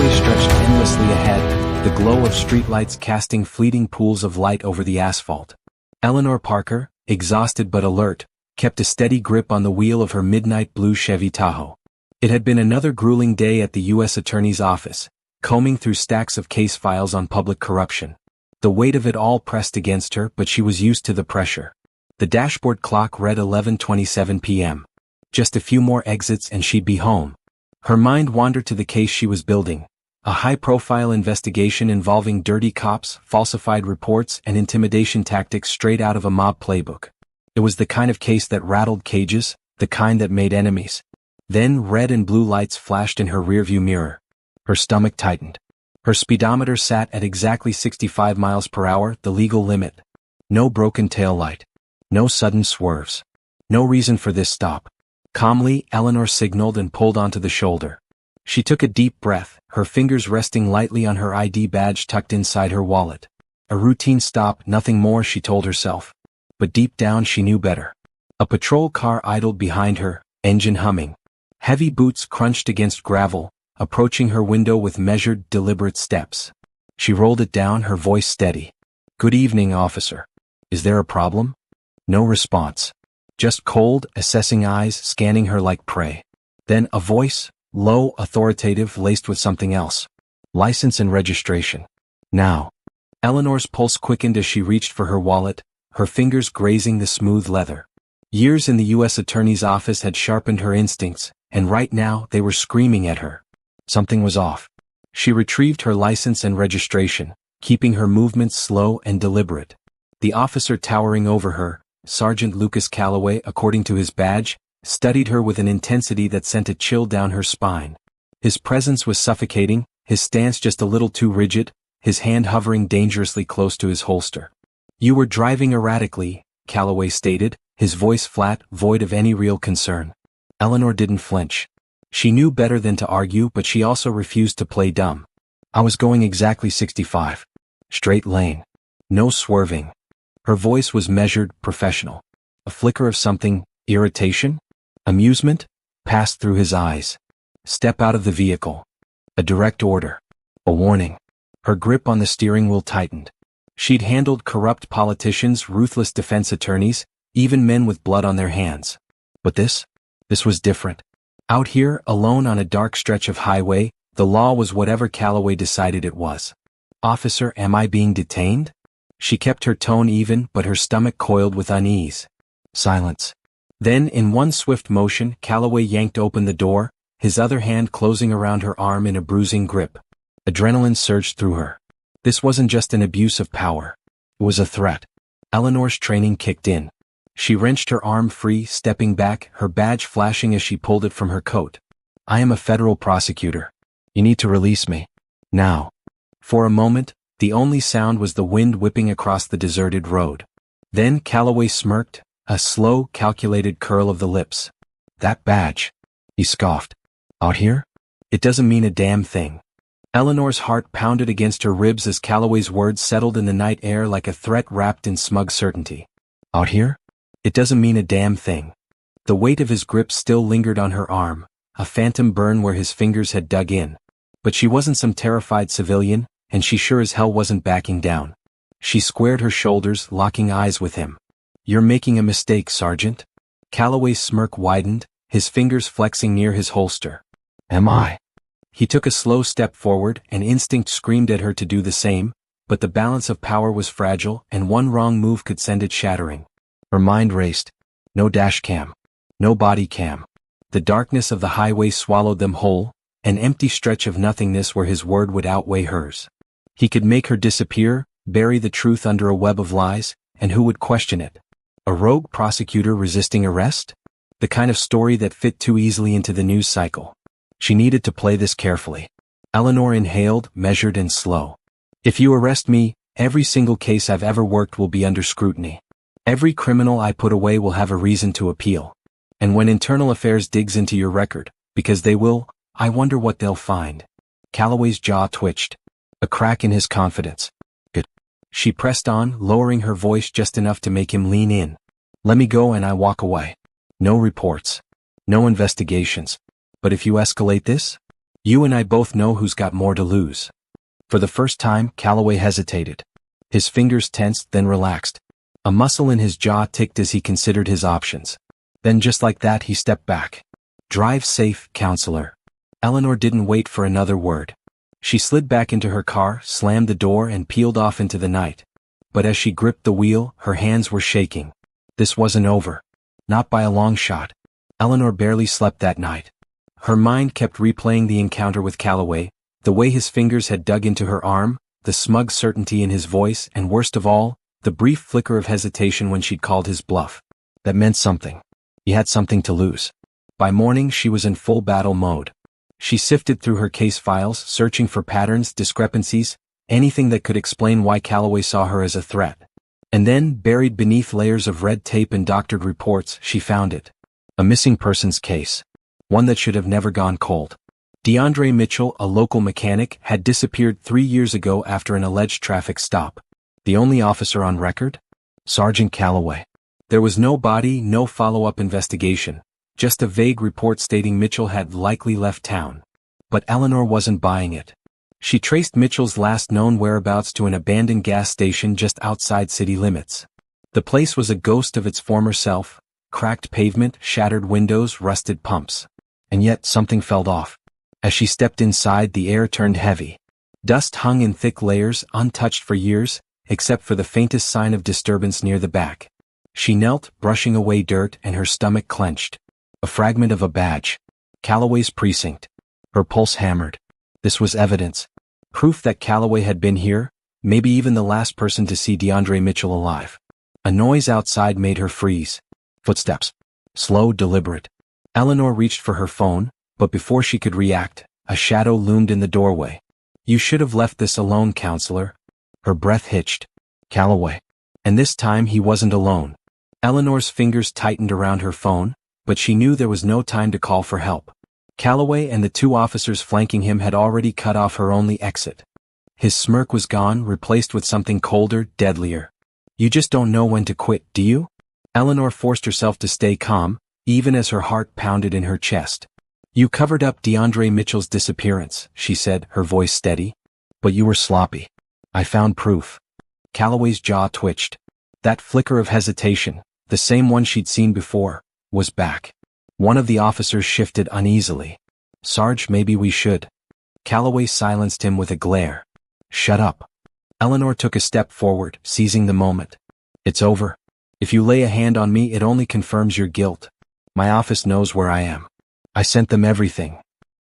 highway stretched endlessly ahead, the glow of streetlights casting fleeting pools of light over the asphalt. Eleanor Parker, exhausted but alert, kept a steady grip on the wheel of her midnight blue Chevy Tahoe. It had been another grueling day at the U.S. Attorney's office, combing through stacks of case files on public corruption. The weight of it all pressed against her, but she was used to the pressure. The dashboard clock read 11:27 p.m. Just a few more exits and she'd be home. Her mind wandered to the case she was building, a high-profile investigation involving dirty cops, falsified reports, and intimidation tactics straight out of a mob playbook. It was the kind of case that rattled cages, the kind that made enemies. Then red and blue lights flashed in her rearview mirror. Her stomach tightened. Her speedometer sat at exactly 65 miles per hour, the legal limit. No broken taillight. No sudden swerves. No reason for this stop. Calmly, Eleanor signaled and pulled onto the shoulder. She took a deep breath, her fingers resting lightly on her ID badge tucked inside her wallet. A routine stop, nothing more, she told herself. But deep down she knew better. A patrol car idled behind her, engine humming. Heavy boots crunched against gravel, approaching her window with measured, deliberate steps. She rolled it down, her voice steady. "Good evening, officer. Is there a problem?" No response. Just cold, assessing eyes scanning her like prey. Then a voice, low, authoritative, laced with something else. "License and registration. Now." Eleanor's pulse quickened as she reached for her wallet, her fingers grazing the smooth leather. Years in the U.S. Attorney's office had sharpened her instincts, and right now they were screaming at her. Something was off. She retrieved her license and registration, keeping her movements slow and deliberate. The officer towering over her, Sergeant Lucas Calloway, according to his badge, studied her with an intensity that sent a chill down her spine. His presence was suffocating, his stance just a little too rigid, his hand hovering dangerously close to his holster. "You were driving erratically," Calloway stated, his voice flat, void of any real concern. Eleanor didn't flinch. She knew better than to argue, but she also refused to play dumb. "I was going exactly 65. Straight lane. No swerving." Her voice was measured, professional. A flicker of something, irritation? Amusement? Passed through his eyes. "Step out of the vehicle." A direct order. A warning. Her grip on the steering wheel tightened. She'd handled corrupt politicians, ruthless defense attorneys, even men with blood on their hands. But this was different. Out here, alone on a dark stretch of highway, the law was whatever Calloway decided it was. "Officer, am I being detained?" She kept her tone even, but her stomach coiled with unease. Silence. Then, in one swift motion, Calloway yanked open the door, his other hand closing around her arm in a bruising grip. Adrenaline surged through her. This wasn't just an abuse of power. It was a threat. Eleanor's training kicked in. She wrenched her arm free, stepping back, her badge flashing as she pulled it from her coat. "I am a federal prosecutor. You need to release me. Now." For a moment, the only sound was the wind whipping across the deserted road. Then Calloway smirked, a slow, calculated curl of the lips. "That badge," he scoffed. "Out here? It doesn't mean a damn thing." Eleanor's heart pounded against her ribs as Calloway's words settled in the night air like a threat wrapped in smug certainty. "Out here? It doesn't mean a damn thing." The weight of his grip still lingered on her arm, a phantom burn where his fingers had dug in. But she wasn't some terrified civilian, and she sure as hell wasn't backing down. She squared her shoulders, locking eyes with him. "You're making a mistake, Sergeant." Calloway's smirk widened, his fingers flexing near his holster. "Am I?" He took a slow step forward, and instinct screamed at her to do the same, but the balance of power was fragile, and one wrong move could send it shattering. Her mind raced. No dash cam. No body cam. The darkness of the highway swallowed them whole, an empty stretch of nothingness where his word would outweigh hers. He could make her disappear, bury the truth under a web of lies, and who would question it? A rogue prosecutor resisting arrest? The kind of story that fit too easily into the news cycle. She needed to play this carefully. Eleanor inhaled, measured and slow. "If you arrest me, every single case I've ever worked will be under scrutiny. Every criminal I put away will have a reason to appeal. And when Internal Affairs digs into your record, because they will, I wonder what they'll find." Calloway's jaw twitched. A crack in his confidence. "Good." She pressed on, lowering her voice just enough to make him lean in. "Let me go and I walk away. No reports. No investigations. But if you escalate this, You and I both know who's got more to lose. For the first time, Calloway hesitated. His fingers tensed, then relaxed. A muscle in his jaw ticked as he considered his options. Then just like that he stepped back. Drive safe, counselor. Eleanor didn't wait for another word. She slid back into her car, slammed the door and peeled off into the night. But as she gripped the wheel, her hands were shaking. This wasn't over. Not by a long shot. Eleanor barely slept that night. Her mind kept replaying the encounter with Calloway, the way his fingers had dug into her arm, the smug certainty in his voice, and worst of all, the brief flicker of hesitation when she'd called his bluff. That meant something. He had something to lose. By morning she was in full battle mode. She sifted through her case files, searching for patterns, discrepancies, anything that could explain why Calloway saw her as a threat. And then, buried beneath layers of red tape and doctored reports, she found it. A missing persons case. One that should have never gone cold. DeAndre Mitchell, a local mechanic, had disappeared 3 years ago after an alleged traffic stop. The only officer on record? Sergeant Calloway. There was no body, no follow-up investigation, just a vague report stating Mitchell had likely left town. But Eleanor wasn't buying it. She traced Mitchell's last known whereabouts to an abandoned gas station just outside city limits. The place was a ghost of its former self, cracked pavement, shattered windows, rusted pumps. And yet something felt off. As she stepped inside, the air turned heavy. Dust hung in thick layers, untouched for years, except for the faintest sign of disturbance near the back. She knelt, brushing away dirt, and her stomach clenched. A fragment of a badge. Calloway's precinct. Her pulse hammered. This was evidence. Proof that Calloway had been here, maybe even the last person to see DeAndre Mitchell alive. A noise outside made her freeze. Footsteps. Slow, deliberate. Eleanor reached for her phone, but before she could react, a shadow loomed in the doorway. You should have left this alone, counselor. Her breath hitched. Calloway. And this time he wasn't alone. Eleanor's fingers tightened around her phone, but she knew there was no time to call for help. Calloway and the 2 officers flanking him had already cut off her only exit. His smirk was gone, replaced with something colder, deadlier. You just don't know when to quit, do you? Eleanor forced herself to stay calm, even as her heart pounded in her chest. You covered up DeAndre Mitchell's disappearance, she said, her voice steady. But you were sloppy. I found proof. Calloway's jaw twitched. That flicker of hesitation, the same one she'd seen before, was back. One of the officers shifted uneasily. Sarge, maybe we should. Calloway silenced him with a glare. Shut up. Eleanor took a step forward, seizing the moment. It's over. If you lay a hand on me, it only confirms your guilt. My office knows where I am. I sent them everything.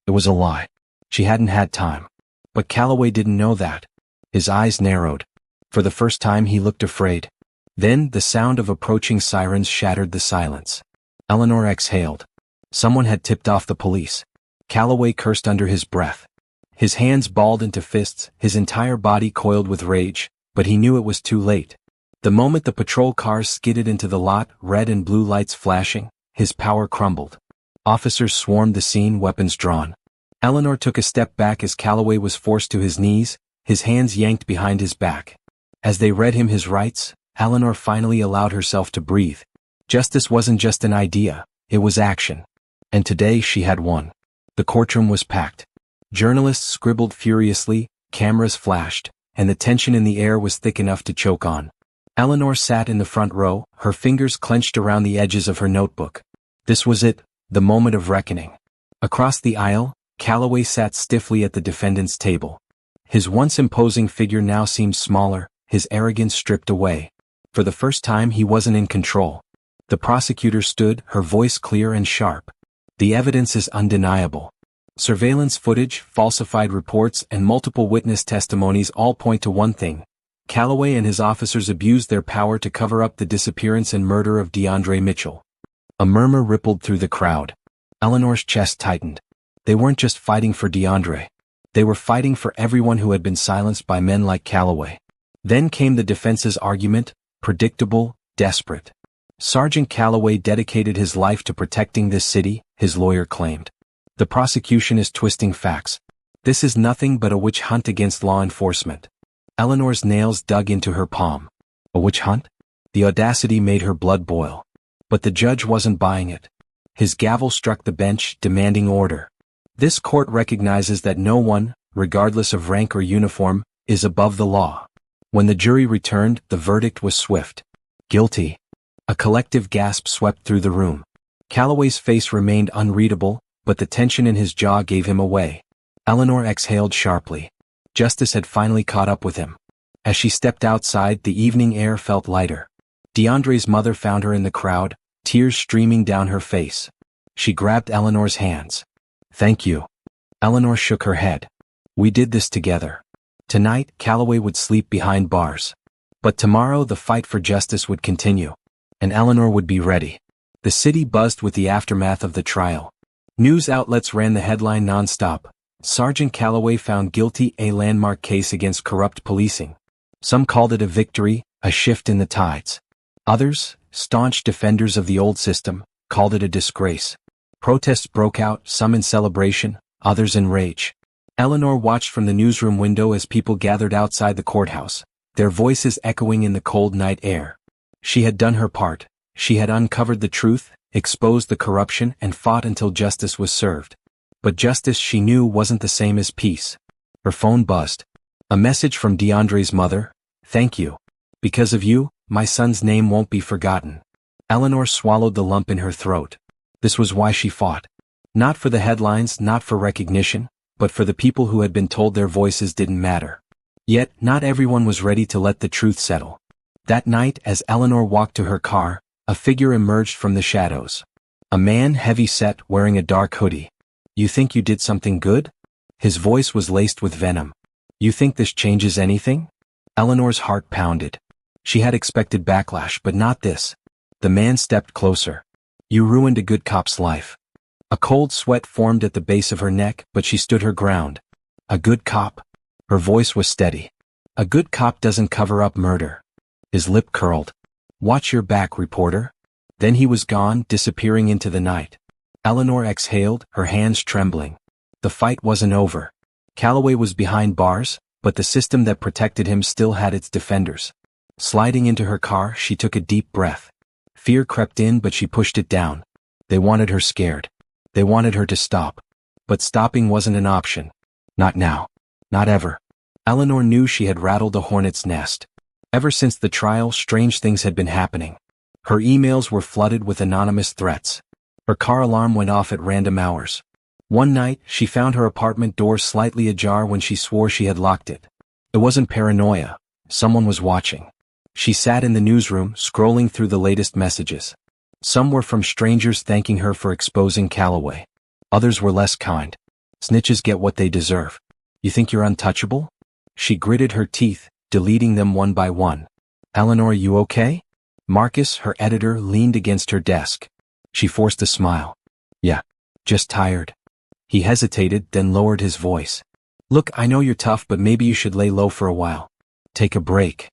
It was a lie. She hadn't had time. But Calloway didn't know that. His eyes narrowed. For the first time he looked afraid. Then the sound of approaching sirens shattered the silence. Eleanor exhaled. Someone had tipped off the police. Calloway cursed under his breath. His hands balled into fists, his entire body coiled with rage, but he knew it was too late. The moment the patrol cars skidded into the lot, red and blue lights flashing, his power crumbled. Officers swarmed the scene, weapons drawn. Eleanor took a step back as Calloway was forced to his knees, his hands yanked behind his back. As they read him his rights, Eleanor finally allowed herself to breathe. Justice wasn't just an idea, it was action. And today she had won. The courtroom was packed. Journalists scribbled furiously, cameras flashed, and the tension in the air was thick enough to choke on. Eleanor sat in the front row, her fingers clenched around the edges of her notebook. This was it, the moment of reckoning. Across the aisle, Calloway sat stiffly at the defendant's table. His once imposing figure now seemed smaller, his arrogance stripped away. For the first time he wasn't in control. The prosecutor stood, her voice clear and sharp. The evidence is undeniable. Surveillance footage, falsified reports, and multiple witness testimonies all point to one thing. Calloway and his officers abused their power to cover up the disappearance and murder of DeAndre Mitchell. A murmur rippled through the crowd. Eleanor's chest tightened. They weren't just fighting for DeAndre. They were fighting for everyone who had been silenced by men like Calloway. Then came the defense's argument, predictable, desperate. Sergeant Calloway dedicated his life to protecting this city, his lawyer claimed. The prosecution is twisting facts. This is nothing but a witch hunt against law enforcement. Eleanor's nails dug into her palm. A witch hunt? The audacity made her blood boil. But the judge wasn't buying it. His gavel struck the bench, demanding order. This court recognizes that no one, regardless of rank or uniform, is above the law. When the jury returned, the verdict was swift. Guilty. A collective gasp swept through the room. Calloway's face remained unreadable, but the tension in his jaw gave him away. Eleanor exhaled sharply. Justice had finally caught up with him. As she stepped outside, the evening air felt lighter. DeAndre's mother found her in the crowd, tears streaming down her face. She grabbed Eleanor's hands. "Thank you." Eleanor shook her head. "We did this together." Tonight, Calloway would sleep behind bars. But tomorrow the fight for justice would continue. And Eleanor would be ready. The city buzzed with the aftermath of the trial. News outlets ran the headline non-stop. Sergeant Calloway found guilty, a landmark case against corrupt policing. Some called it a victory, a shift in the tides. Others, staunch defenders of the old system, called it a disgrace. Protests broke out, some in celebration, others in rage. Eleanor watched from the newsroom window as people gathered outside the courthouse, their voices echoing in the cold night air. She had done her part. She had uncovered the truth, exposed the corruption, and fought until justice was served. But justice, she knew, wasn't the same as peace. Her phone buzzed. A message from DeAndre's mother. "Thank you. Because of you, my son's name won't be forgotten." Eleanor swallowed the lump in her throat. This was why she fought. Not for the headlines, not for recognition, but for the people who had been told their voices didn't matter. Yet, not everyone was ready to let the truth settle. That night, as Eleanor walked to her car, a figure emerged from the shadows. A man heavy-set, wearing a dark hoodie. "You think you did something good?" His voice was laced with venom. "You think this changes anything?" Eleanor's heart pounded. She had expected backlash, but not this. The man stepped closer. "You ruined a good cop's life." A cold sweat formed at the base of her neck, but she stood her ground. "A good cop?" Her voice was steady. "A good cop doesn't cover up murder." His lip curled. "Watch your back, reporter." Then he was gone, disappearing into the night. Eleanor exhaled, her hands trembling. The fight wasn't over. Calloway was behind bars, but the system that protected him still had its defenders. Sliding into her car, she took a deep breath. Fear crept in, but she pushed it down. They wanted her scared. They wanted her to stop. But stopping wasn't an option. Not now. Not ever. Eleanor knew she had rattled a hornet's nest. Ever since the trial, strange things had been happening. Her emails were flooded with anonymous threats. Her car alarm went off at random hours. One night, she found her apartment door slightly ajar when she swore she had locked it. It wasn't paranoia. Someone was watching. She sat in the newsroom, scrolling through the latest messages. Some were from strangers thanking her for exposing Calloway. Others were less kind. "Snitches get what they deserve. You think you're untouchable?" She gritted her teeth, deleting them one by one. "Eleanor, you okay?" Marcus, her editor, leaned against her desk. She forced a smile. "Yeah, just tired." He hesitated, then lowered his voice. "Look, I know you're tough, but maybe you should lay low for a while. Take a break."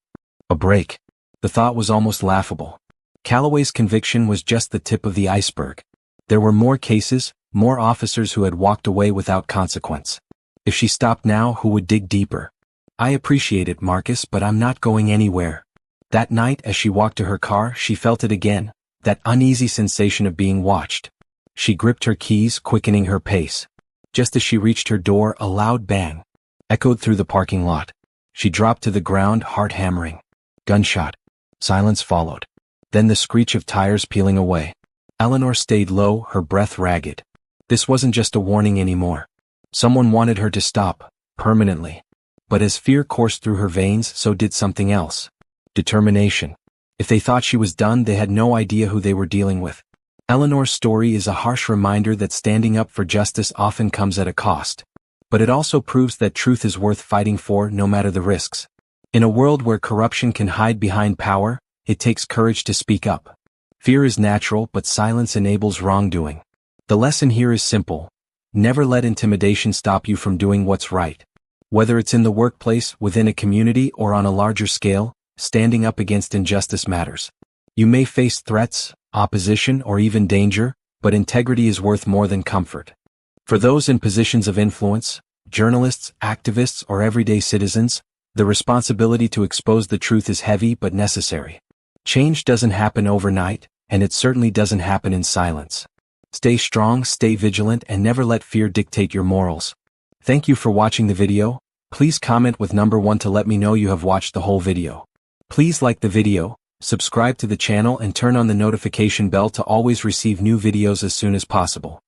A break. The thought was almost laughable. Calloway's conviction was just the tip of the iceberg. There were more cases, more officers who had walked away without consequence. If she stopped now, who would dig deeper? "I appreciate it, Marcus, but I'm not going anywhere." That night, as she walked to her car, she felt it again, that uneasy sensation of being watched. She gripped her keys, quickening her pace. Just as she reached her door, a loud bang echoed through the parking lot. She dropped to the ground, heart hammering. Gunshot. Silence followed. Then the screech of tires peeling away. Eleanor stayed low, her breath ragged. This wasn't just a warning anymore. Someone wanted her to stop, permanently. But as fear coursed through her veins, so did something else. Determination. If they thought she was done, they had no idea who they were dealing with. Eleanor's story is a harsh reminder that standing up for justice often comes at a cost. But it also proves that truth is worth fighting for, no matter the risks. In a world where corruption can hide behind power, it takes courage to speak up. Fear is natural, but silence enables wrongdoing. The lesson here is simple. Never let intimidation stop you from doing what's right. Whether it's in the workplace, within a community, or on a larger scale, standing up against injustice matters. You may face threats, opposition, or even danger, but integrity is worth more than comfort. For those in positions of influence, journalists, activists, or everyday citizens, the responsibility to expose the truth is heavy but necessary. Change doesn't happen overnight, and it certainly doesn't happen in silence. Stay strong, stay vigilant, and never let fear dictate your morals. Thank you for watching the video. Please comment with number 1 to let me know you have watched the whole video. Please like the video, subscribe to the channel and turn on the notification bell to always receive new videos as soon as possible.